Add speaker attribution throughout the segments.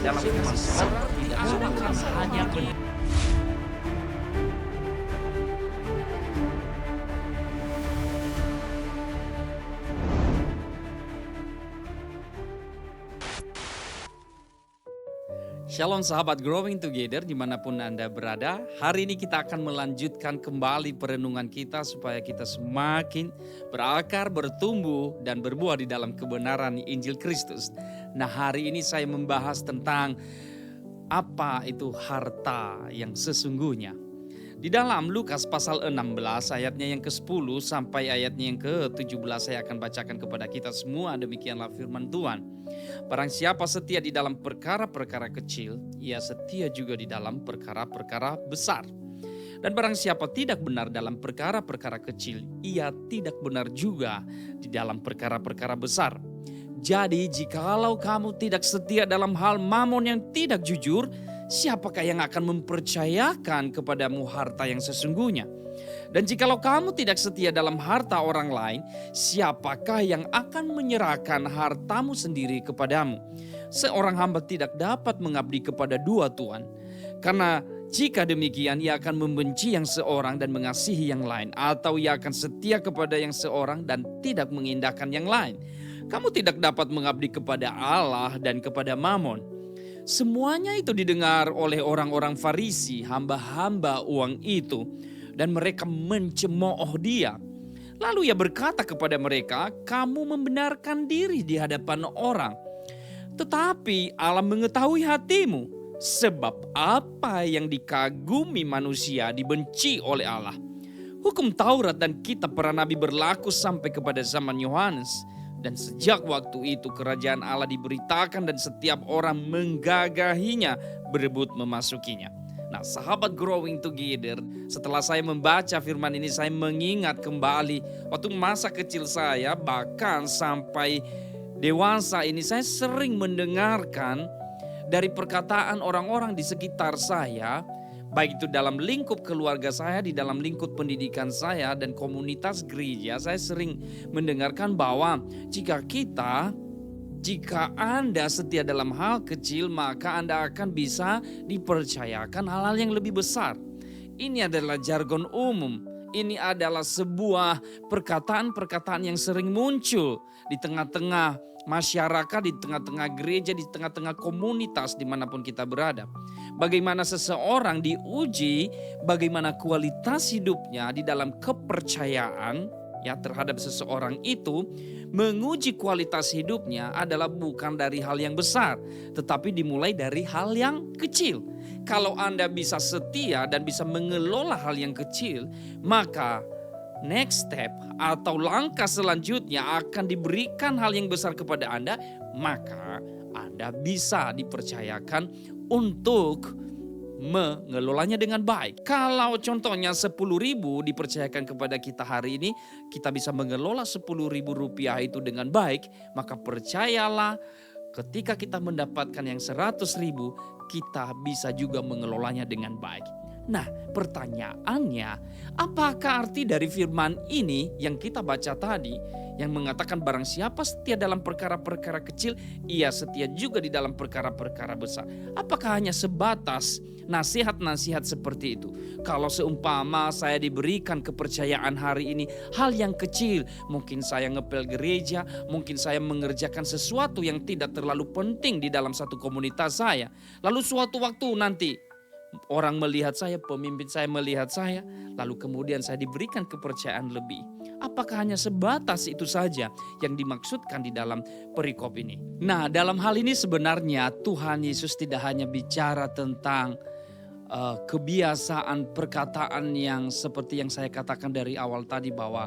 Speaker 1: dalam firman seorang tidak akan hanya Shalom sahabat Growing Together dimanapun Anda berada. Hari ini kita akan melanjutkan kembali perenungan kita supaya kita semakin berakar, bertumbuh dan berbuah di dalam kebenaran Injil Kristus. Nah, hari ini saya membahas tentang apa itu harta yang sesungguhnya. Di dalam Lukas pasal 16 ayatnya yang ke-10 sampai ayatnya yang ke-17 saya akan bacakan kepada kita semua. Demikianlah firman Tuhan. Barang siapa setia di dalam perkara-perkara kecil, ia setia juga di dalam perkara-perkara besar. Dan barang siapa tidak benar dalam perkara-perkara kecil, ia tidak benar juga di dalam perkara-perkara besar. Jadi jikalau kamu tidak setia dalam hal mamon yang tidak jujur, siapakah yang akan mempercayakan kepadamu harta yang sesungguhnya? Dan jikalau kamu tidak setia dalam harta orang lain, siapakah yang akan menyerahkan hartamu sendiri kepadamu? Seorang hamba tidak dapat mengabdi kepada dua tuan. Karena jika demikian ia akan membenci yang seorang dan mengasihi yang lain. Atau ia akan setia kepada yang seorang dan tidak mengindahkan yang lain. Kamu tidak dapat mengabdi kepada Allah dan kepada Mamon. Semuanya itu didengar oleh orang-orang Farisi, hamba-hamba uang itu. Dan mereka mencemooh dia. Lalu ia berkata kepada mereka, kamu membenarkan diri di hadapan orang. Tetapi Allah mengetahui hatimu. Sebab apa yang dikagumi manusia dibenci oleh Allah. Hukum Taurat dan kitab para nabi berlaku sampai kepada zaman Yohanes. Dan sejak waktu itu kerajaan Allah diberitakan dan setiap orang menggagahinya, berebut memasukinya. Nah, sahabat Growing Together, setelah saya membaca firman ini saya mengingat kembali waktu masa kecil saya bahkan sampai dewasa ini saya sering mendengarkan dari perkataan orang-orang di sekitar saya, baik itu dalam lingkup keluarga saya, di dalam lingkup pendidikan saya dan komunitas gereja, saya sering mendengarkan bahwa jika Anda setia dalam hal kecil, maka Anda akan bisa dipercayakan hal-hal yang lebih besar. Ini adalah jargon umum. Ini adalah sebuah perkataan-perkataan yang sering muncul di tengah-tengah masyarakat, di tengah-tengah gereja, di tengah-tengah komunitas dimanapun kita berada. Bagaimana seseorang diuji, bagaimana kualitas hidupnya di dalam kepercayaan terhadap seseorang itu. Menguji kualitas hidupnya adalah bukan dari hal yang besar, tetapi dimulai dari hal yang kecil. Kalau Anda bisa setia dan bisa mengelola hal yang kecil, maka next step atau langkah selanjutnya akan diberikan hal yang besar kepada Anda, maka Anda bisa dipercayakan untuk mengelolanya dengan baik. Kalau contohnya 10.000 dipercayakan kepada kita hari ini, kita bisa mengelola 10.000 rupiah itu dengan baik, maka percayalah ketika kita mendapatkan yang 100.000, kita bisa juga mengelolanya dengan baik. Nah, pertanyaannya, apakah arti dari firman ini yang kita baca tadi, yang mengatakan barang siapa setia dalam perkara-perkara kecil, ia setia juga di dalam perkara-perkara besar. Apakah hanya sebatas nasihat-nasihat seperti itu? Kalau seumpama saya diberikan kepercayaan hari ini, hal yang kecil, mungkin saya ngepel gereja, mungkin saya mengerjakan sesuatu yang tidak terlalu penting di dalam satu komunitas saya. Lalu suatu waktu nanti, orang melihat saya, pemimpin saya melihat saya, lalu kemudian saya diberikan kepercayaan lebih. Apakah hanya sebatas itu saja yang dimaksudkan di dalam perikop ini? Nah, dalam hal ini sebenarnya Tuhan Yesus tidak hanya bicara tentang kebiasaan perkataan yang seperti yang saya katakan dari awal tadi, bahwa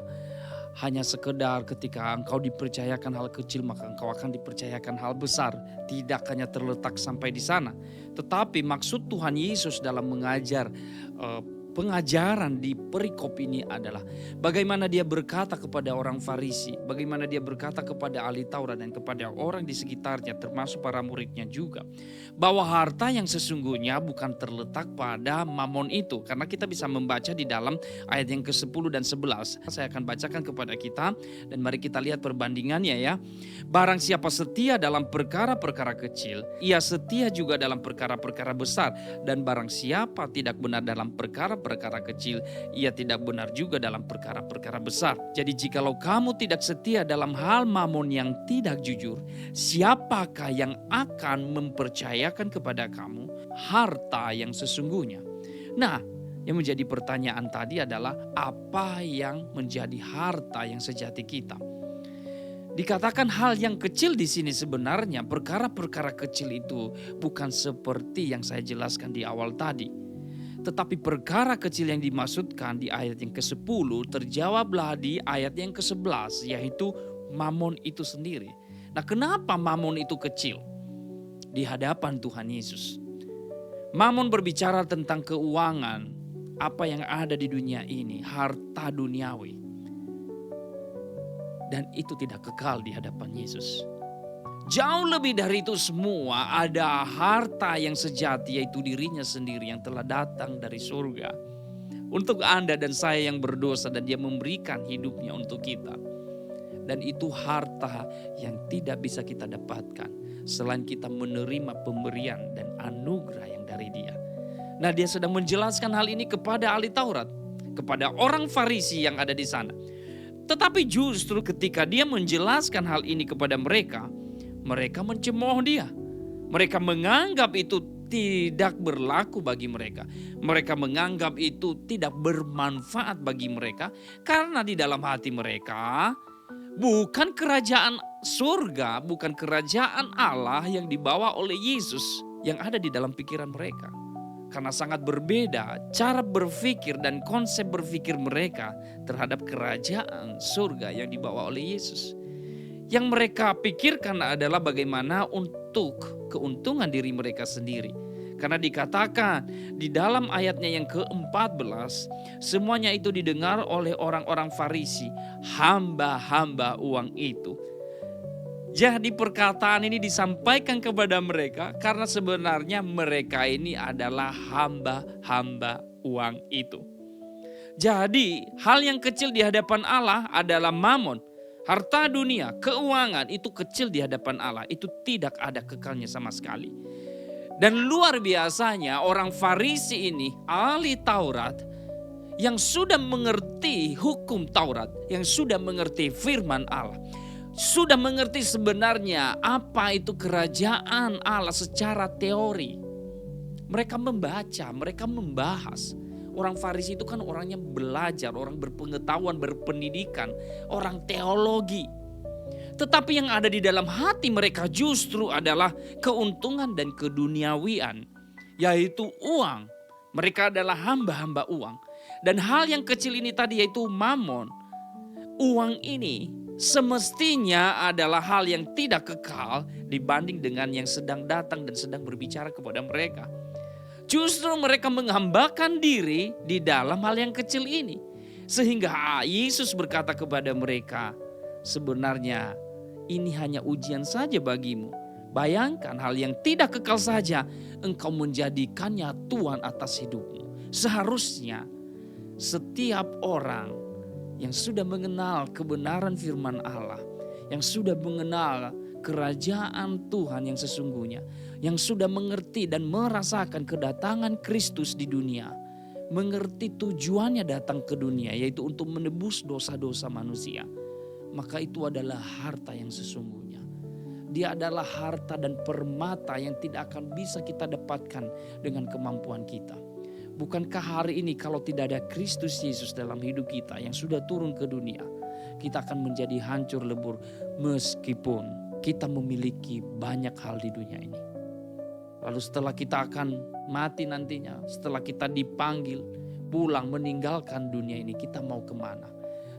Speaker 1: hanya sekedar ketika engkau dipercayakan hal kecil maka engkau akan dipercayakan hal besar. Tidak hanya terletak sampai di sana. Tetapi maksud Tuhan Yesus dalam mengajar pengajaran di perikop ini adalah bagaimana dia berkata kepada orang Farisi, bagaimana dia berkata kepada ahli Taurat dan kepada orang di sekitarnya termasuk para muridnya juga, bahwa harta yang sesungguhnya bukan terletak pada mamon itu. Karena kita bisa membaca di dalam ayat yang ke-10 dan 11. Saya akan bacakan kepada kita dan mari kita lihat perbandingannya ya. Barang siapa setia dalam perkara-perkara kecil, ia setia juga dalam perkara-perkara besar. Dan barang siapa tidak benar dalam perkara-perkara kecil, ia tidak benar juga dalam perkara-perkara besar. Jadi jikalau kamu tidak setia dalam hal mamon yang tidak jujur, siapakah yang akan mempercayakan kepada kamu harta yang sesungguhnya? Nah, yang menjadi pertanyaan tadi adalah apa yang menjadi harta yang sejati kita? Dikatakan hal yang kecil di sini sebenarnya perkara-perkara kecil itu bukan seperti yang saya jelaskan di awal tadi. Tetapi perkara kecil yang dimaksudkan di ayat yang ke-10 terjawablah di ayat yang ke-11, yaitu mamon itu sendiri. Nah, kenapa mamon itu kecil di hadapan Tuhan Yesus? Mamon berbicara tentang keuangan, apa yang ada di dunia ini, harta duniawi. Dan itu tidak kekal di hadapan Yesus. Jauh lebih dari itu semua, ada harta yang sejati, yaitu dirinya sendiri yang telah datang dari surga. Untuk Anda dan saya yang berdosa, dan dia memberikan hidupnya untuk kita. Dan itu harta yang tidak bisa kita dapatkan selain kita menerima pemberian dan anugerah yang dari dia. Nah, dia sedang menjelaskan hal ini kepada ahli Taurat, kepada orang Farisi yang ada di sana. Tetapi justru ketika dia menjelaskan hal ini kepada mereka, mereka mencemooh dia. Mereka menganggap itu tidak berlaku bagi mereka. Mereka menganggap itu tidak bermanfaat bagi mereka. Karena di dalam hati mereka bukan kerajaan surga, bukan kerajaan Allah yang dibawa oleh Yesus yang ada di dalam pikiran mereka. Karena sangat berbeda cara berpikir dan konsep berpikir mereka terhadap kerajaan surga yang dibawa oleh Yesus. Yang mereka pikirkan adalah bagaimana untuk keuntungan diri mereka sendiri. Karena dikatakan di dalam ayatnya yang ke-14, semuanya itu didengar oleh orang-orang Farisi, hamba-hamba uang itu. Jadi perkataan ini disampaikan kepada mereka karena sebenarnya mereka ini adalah hamba-hamba uang itu. Jadi hal yang kecil di hadapan Allah adalah mamon. Harta dunia, keuangan itu kecil di hadapan Allah. Itu tidak ada kekalnya sama sekali. Dan luar biasanya orang Farisi ini, ahli Taurat, yang sudah mengerti hukum Taurat, yang sudah mengerti firman Allah, sudah mengerti sebenarnya apa itu kerajaan Allah secara teori. Mereka membaca, mereka membahas. Orang Farisi itu kan orangnya belajar, orang berpengetahuan, berpendidikan, orang teologi. Tetapi yang ada di dalam hati mereka justru adalah keuntungan dan keduniawian, yaitu uang. Mereka adalah hamba-hamba uang. Dan hal yang kecil ini tadi yaitu mamon. Uang ini semestinya adalah hal yang tidak kekal dibanding dengan yang sedang datang dan sedang berbicara kepada mereka. Justru mereka menghambakan diri di dalam hal yang kecil ini. Sehingga Yesus berkata kepada mereka, sebenarnya ini hanya ujian saja bagimu. Bayangkan hal yang tidak kekal saja, engkau menjadikannya Tuhan atas hidupmu. Seharusnya setiap orang yang sudah mengenal kebenaran firman Allah, yang sudah mengenal kerajaan Tuhan yang sesungguhnya, yang sudah mengerti dan merasakan kedatangan Kristus di dunia, mengerti tujuannya datang ke dunia, yaitu untuk menebus dosa-dosa manusia, maka itu adalah harta yang sesungguhnya. Dia adalah harta dan permata yang tidak akan bisa kita dapatkan dengan kemampuan kita. Bukankah hari ini kalau tidak ada Kristus Yesus dalam hidup kita yang sudah turun ke dunia, kita akan menjadi hancur lebur meskipun kita memiliki banyak hal di dunia ini. Lalu setelah kita akan mati nantinya, setelah kita dipanggil pulang meninggalkan dunia ini, kita mau kemana?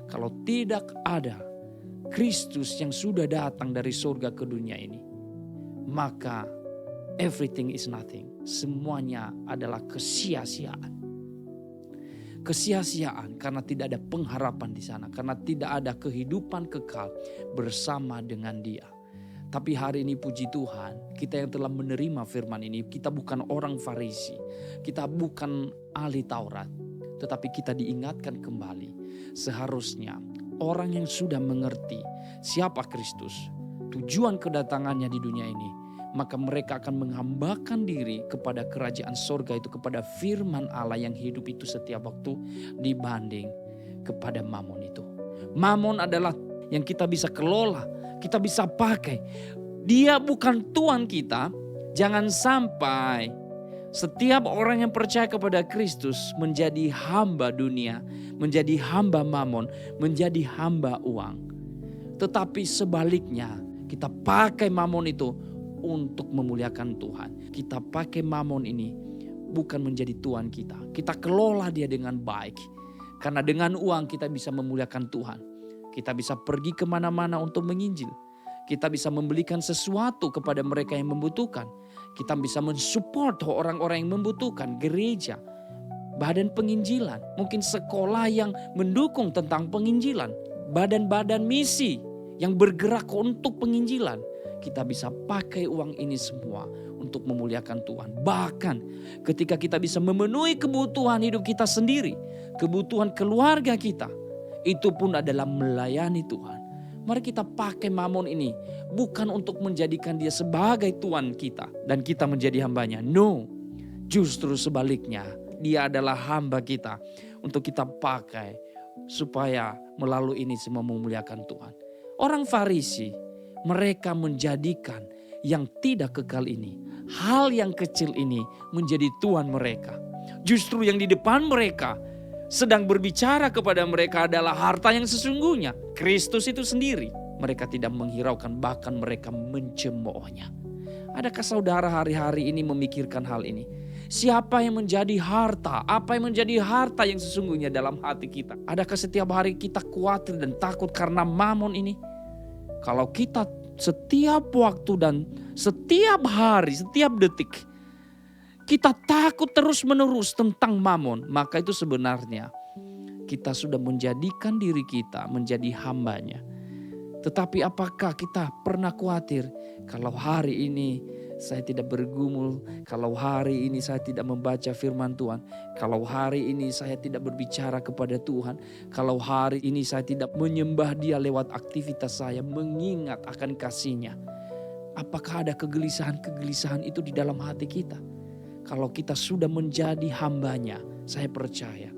Speaker 1: Kalau tidak ada Kristus yang sudah datang dari surga ke dunia ini, maka everything is nothing. Semuanya adalah kesia-siaan. kesia-siaan karena tidak ada pengharapan di sana, karena tidak ada kehidupan kekal bersama dengan Dia. Tapi hari ini puji Tuhan, kita yang telah menerima firman ini, kita bukan orang Farisi, kita bukan ahli Taurat, tetapi kita diingatkan kembali. Seharusnya orang yang sudah mengerti siapa Kristus, tujuan kedatangannya di dunia ini, maka mereka akan menghambakan diri kepada kerajaan sorga itu, kepada firman Allah yang hidup itu setiap waktu, dibanding kepada mamon itu. Mamon adalah yang kita bisa kelola, kita bisa pakai. Dia bukan Tuhan kita. Jangan sampai setiap orang yang percaya kepada Kristus menjadi hamba dunia, menjadi hamba mamon, menjadi hamba uang. Tetapi sebaliknya, kita pakai mamon itu untuk memuliakan Tuhan. Kita pakai mamon ini bukan menjadi Tuhan kita. Kita kelola dia dengan baik. Karena dengan uang kita bisa memuliakan Tuhan. Kita bisa pergi kemana-mana untuk menginjil. Kita bisa membelikan sesuatu kepada mereka yang membutuhkan. Kita bisa mensupport orang-orang yang membutuhkan, gereja, badan penginjilan, mungkin sekolah yang mendukung tentang penginjilan, badan-badan misi yang bergerak untuk penginjilan. Kita bisa pakai uang ini semua untuk memuliakan Tuhan. Bahkan ketika kita bisa memenuhi kebutuhan hidup kita sendiri, kebutuhan keluarga kita, itu pun adalah melayani Tuhan. Mari kita pakai mamon ini bukan untuk menjadikan dia sebagai Tuhan kita dan kita menjadi hambanya. No, justru sebaliknya, dia adalah hamba kita untuk kita pakai supaya melalui ini semua memuliakan Tuhan. Orang Farisi, mereka menjadikan yang tidak kekal ini, hal yang kecil ini menjadi Tuhan mereka. Justru yang di depan mereka sedang berbicara kepada mereka adalah harta yang sesungguhnya, Kristus itu sendiri. Mereka tidak menghiraukan, bahkan mereka mencemoohnya. Adakah saudara hari-hari ini memikirkan hal ini? Siapa yang menjadi harta? Apa yang menjadi harta yang sesungguhnya dalam hati kita? Adakah setiap hari kita khawatir dan takut karena mamon ini? Kalau kita setiap waktu dan setiap hari, setiap detik, kita takut terus-menerus tentang mamon, maka itu sebenarnya kita sudah menjadikan diri kita menjadi hambanya. Tetapi apakah kita pernah khawatir kalau hari ini saya tidak bergumul, kalau hari ini saya tidak membaca firman Tuhan, kalau hari ini saya tidak berbicara kepada Tuhan, kalau hari ini saya tidak menyembah Dia lewat aktivitas saya, mengingat akan kasih-Nya. Apakah ada kegelisahan-kegelisahan itu di dalam hati kita? Kalau kita sudah menjadi hambanya, saya percaya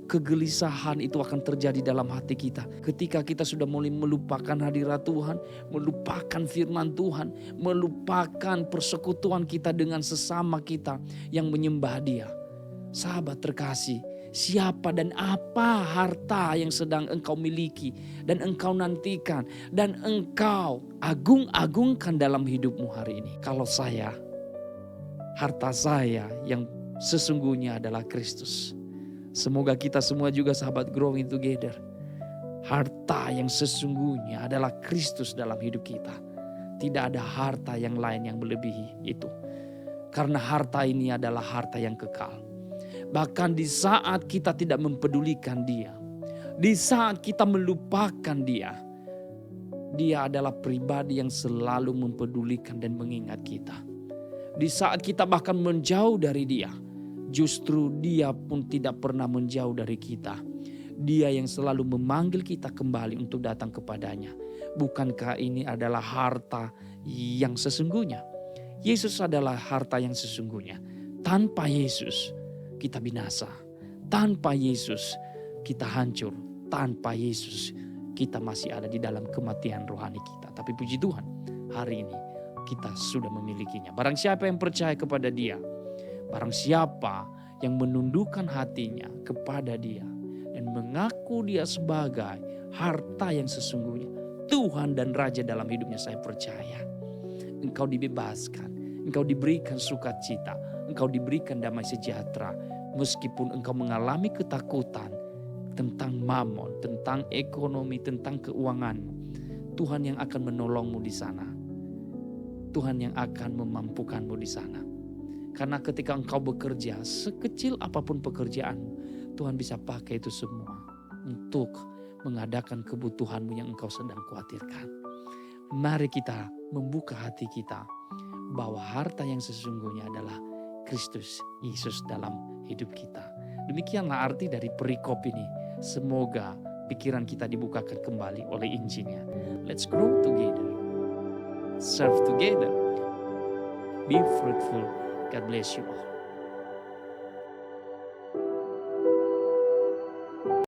Speaker 1: kegelisahan itu akan terjadi dalam hati kita. Ketika kita sudah mulai melupakan hadirat Tuhan, melupakan firman Tuhan, melupakan persekutuan kita dengan sesama kita yang menyembah Dia. Sahabat terkasih, siapa dan apa harta yang sedang engkau miliki dan engkau nantikan dan engkau agung-agungkan dalam hidupmu hari ini? Kalau harta saya yang sesungguhnya adalah Kristus. Semoga kita semua juga sahabat Growing Together, harta yang sesungguhnya adalah Kristus dalam hidup kita. Tidak ada harta yang lain yang melebihi itu. Karena harta ini adalah harta yang kekal. Bahkan di saat kita tidak mempedulikan Dia, di saat kita melupakan Dia, Dia adalah pribadi yang selalu mempedulikan dan mengingat kita. Di saat kita bahkan menjauh dari Dia, justru Dia pun tidak pernah menjauh dari kita. Dia yang selalu memanggil kita kembali untuk datang kepadanya. Bukankah ini adalah harta yang sesungguhnya? Yesus adalah harta yang sesungguhnya. Tanpa Yesus kita binasa. Tanpa Yesus kita hancur. Tanpa Yesus kita masih ada di dalam kematian rohani kita. Tapi puji Tuhan, hari ini kita sudah memilikinya. Barang siapa yang percaya kepada Dia, barang siapa yang menundukkan hatinya kepada Dia dan mengaku Dia sebagai harta yang sesungguhnya, Tuhan dan Raja dalam hidupnya, saya percaya engkau dibebaskan, engkau diberikan sukacita, engkau diberikan damai sejahtera. Meskipun engkau mengalami ketakutan tentang mamon, tentang ekonomi, tentang keuanganmu, Tuhan yang akan menolongmu di sana. Tuhan yang akan memampukanmu di sana. Karena ketika engkau bekerja, sekecil apapun pekerjaanmu, Tuhan bisa pakai itu semua untuk mengadakan kebutuhanmu yang engkau sedang khawatirkan. Mari kita membuka hati kita bahwa harta yang sesungguhnya adalah Kristus Yesus dalam hidup kita. Demikianlah arti dari perikop ini. Semoga pikiran kita dibukakan kembali oleh Injilnya. Let's grow together. Serve together. Be fruitful. God bless you all.